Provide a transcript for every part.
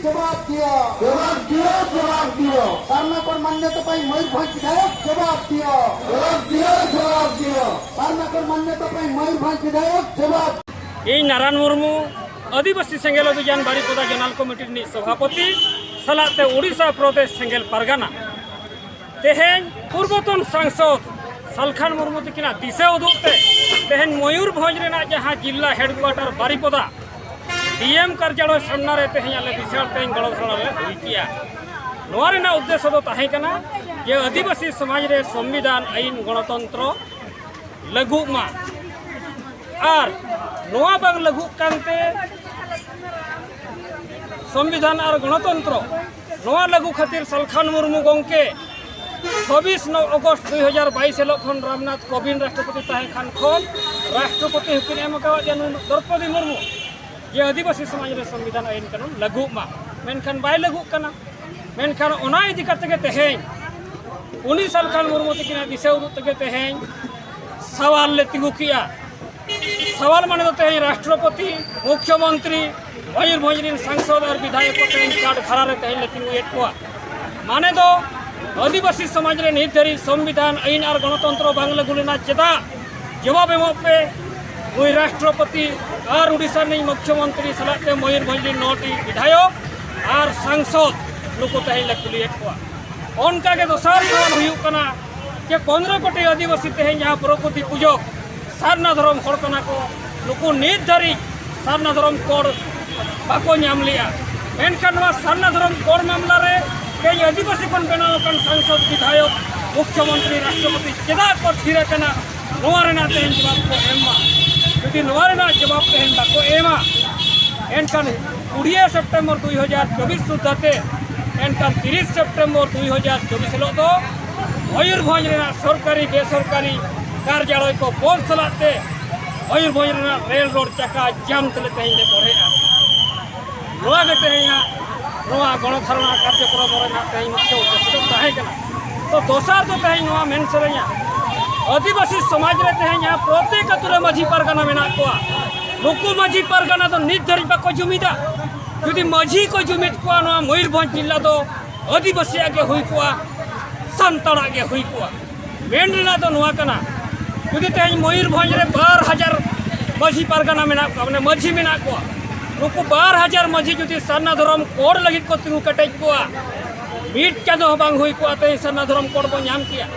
जवाब दियो जवाब दियो जवाब दियो सारनाकोट मान्यता पाई मयूरभंज विधायक जवाब दियो जवाब दियो जवाब दियो सारनाकोट मान्यता पाई मयूरभंज विधायक जवाब ᱤᱧ नारायण मुर्मू आदिवासी सेंगेल अभियान बारिपदा जनरल कमिटी रिनिज सभापति सलाते ओडिशा प्रदेश सेंगेल पारगाना तेहेन पूर्वतन सांसद सालखान मुर्मू तकिना दिशा उदुगते तेहेन मयूरभंज रेना जहां जिला हेडक्वार्टर बारिपदा डीएम कार्यालय सामना रे तेहेन आले विशाल तेहेन गणधरणा रे हुई किया नोआ रेना उद्देश्य दो ताहे कना जे आदिवासी समाज रे संविधान आईन गणतंत्र लागू मा और नोआ बाग लागू कांते संविधान और गणतंत्र नोआ लागू खातिर सालखान मुर्मू गंके 26 अगस्त 2022 लखन रामनाथ कोविंद राष्ट्रपति ताहे खान खन राष्ट्रपति हुकिन एम का द्रौपदी मुर्मू जे आदिवासी समाज रे संविधान आईन कानून लागू मा मेनखान बाय लागू कना मेनखान ओना इदि करते के तेहेन उनी सालखान मुर्मू तकिना दिशा उदुग तके तेहेन सवाल ले तिगु किया सवाल माने तो तेहेन राष्ट्रपति मुख्यमंत्री मयूरभंज रिन सांसद और विधायक को तेहेन कार्ड खरा रे तेहेन ले तिगु एटवा माने तो आदिवासी समाज रे नित धरी संविधान आईन और गणतंत्र बांग लागू लेना चेदा जवाब एमपे उई राष्ट्रपति और उड़ीसा नहीं मुख्यमंत्री सलाते मयूरभंज रिन 9टी विधायक और सांसद नुको तेहेन ले कुली एटवा उनका के दोसर सवाल हुयुक कना जे 15 कोटी आदिवासी तेहेन जहां प्रकृति पूजक सारना धर्म हर कना को नुको नित धरी सारना धर्म कोड बाको नाम लिया मेनखान सारना धर्म कोड मामला रे कई आदिवासी को बनाव सांसद विधायक मुख्यमंत्री राष्ट्रपति चेदा को थीरे कना नोआ रेना तेहेन जवाब को एमा यदि नोआ रेना जवाब तेहेन बाको एमा एनखान 20 सेप्टेम्बर 2024 सुधाते एनखान 30 सेप्टेम्बर 2024 हिलो दो मयूरभंज रेना सरकारी बेसरकारी कार्यालय को बंद सलाते मयूरभंज रेना रेल रोड चक्का जाम तले तेहेन ले बढ़ेगा नोआ के तेहेन नोआ गणधारणा कार्यक्रम रेना तेहेन मुख्य उद्देश्य ताहे कना तो दोसर तो तेहेन नोआ मेन सरेया आदिवासी समाज रे तेहेन यहाँ प्रत्येक अतुरे माझी पारगाना मेना कोआ नुकु माझी पारगाना तो नित धरी बाको जुमिदा यदि माझी को जुमिद कोआ नोआ मयूरभंज जिला तो आदिवासी आगे हुई कोआ संताल आगे हुई कोआ मेन रेना तो नोआ कना यदि तेहेन मयूरभंज रे 12,000 माझी पारगाना मेना कोआ माने माझी मेना कोआ नुकु 12,000 माझी यदि सारना धर्म कोड लगित को तिगु कटेज कोआ मीट चादो बांग हुई कोआ ते सारना धर्म कोड बो नाम किया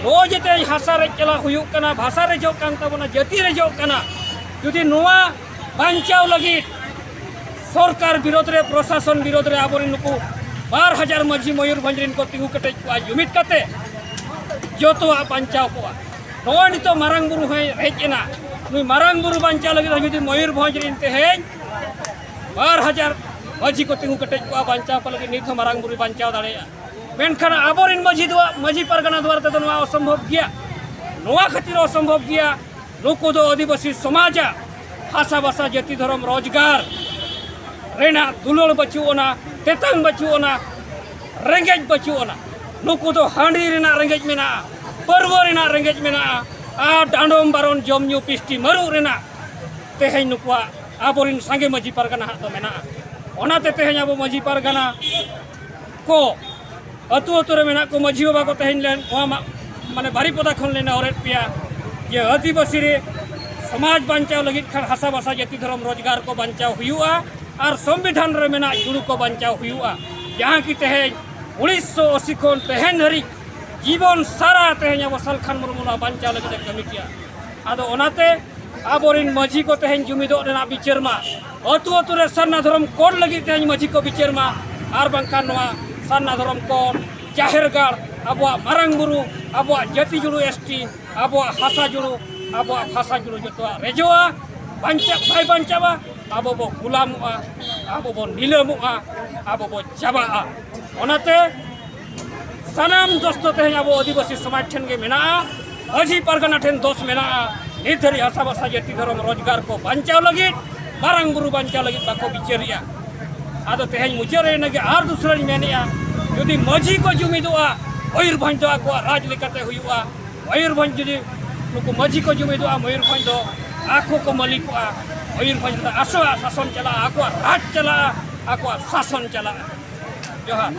ओ जेते हासा रे चला हुयुक कना भाषा रे जो कान तबना जाति रे जो कना यदि नोआ बांचाव लगित सरकार विरोध रे प्रशासन विरोध रे आबोरी नुकु 12,000 माझी मयूरभंज रिन को तिगु कटेज कोआ जुमित कते जोतोआ बांचाव कोआ नोआ नितो मारांग बुरु हेजना नुई मारांग बुरु बांचाव लगित यदि मयूरभंज रिन तेहेन 12,000 माझी को तिगु कटेज कोआ बांचाव को लगित नित मारांग बुरु बांचाव दाड़ेया मेनखान आबोरिन माझी पारगाना द्वारा तो नोआ असंभव गया नोआ खातिर असंभव गया नुकु दो आदिवासी समाज भाषा भाषा जाति धर्म रोजगार रेना दुलड़ बचुना तेतांग बचुना रेंगेज बचुना नुकु दो हांडी रेना रेंगेज मेना पर्व रेना रेंगेज मेना आ डांडोम बारोन जमन्यू पिस्टी मरु रेना तेहेन नुकुआ आबोरिन सांगे माझी पारगाना तो मेना ओनाते तेहेन आबो माझी पारगाना को अतु अतु रे मेना को माझी बाबा को तेहेन लेन माने बारिपदा खन लेना औरत पिया जे आदिवासी रे समाज बांचाव लगित खान हासा भाषा जाति धर्म रोजगार को बांचाव हुआ और संविधान रे मेना जुड़ू को बांचाव हुआ जहाँ की तेहेन 1980 खन तेहेन धरी जीवन सारा तेहेन अब सालखान मुर्मू बांचाव लगित कमी किया आदो ओनाते आबोरिन माझी को तेहेन जुमिदो रेना बिचार मा अतु अतु रे सारना धर्म कोड लगित तेहेन माझी को बिचार मा आर बांखान नोआ सारना धर्म कोड जाहेर गाड़ अब मारांग बुरु अब जाति जुड़ू एसटी अब हासा जुड़ू अब भाषा जुड़ू जो रेजोआ बांचा भाई बांचावा अब बो गुलामुआ अब बो नीलमुआ अब बो चाबा ओनाते सानाम दोस्त तेहेन अब आदिवासी समाज ठेन के मेना माझी पारगाना ठेन दोष मेना नित धरी हासा भाषा जाति धर्म रोजगार को बांचाव लगित मारांग बुरु बांचाव लगित बाको बिचारिया आदो तेहेन मुचार रेना आर दूसरा मेनिया यदि माझी को जुमिदोआ मयूरभंज दो आको राज लेकाते हुआ मयूरभंज यदि नुकु माझी को जुमिदोआ मयूरभंज दो आको को मालिकोआ मयूरभंज आसो शासन चला आको राज चला आको शासन चला जोहार।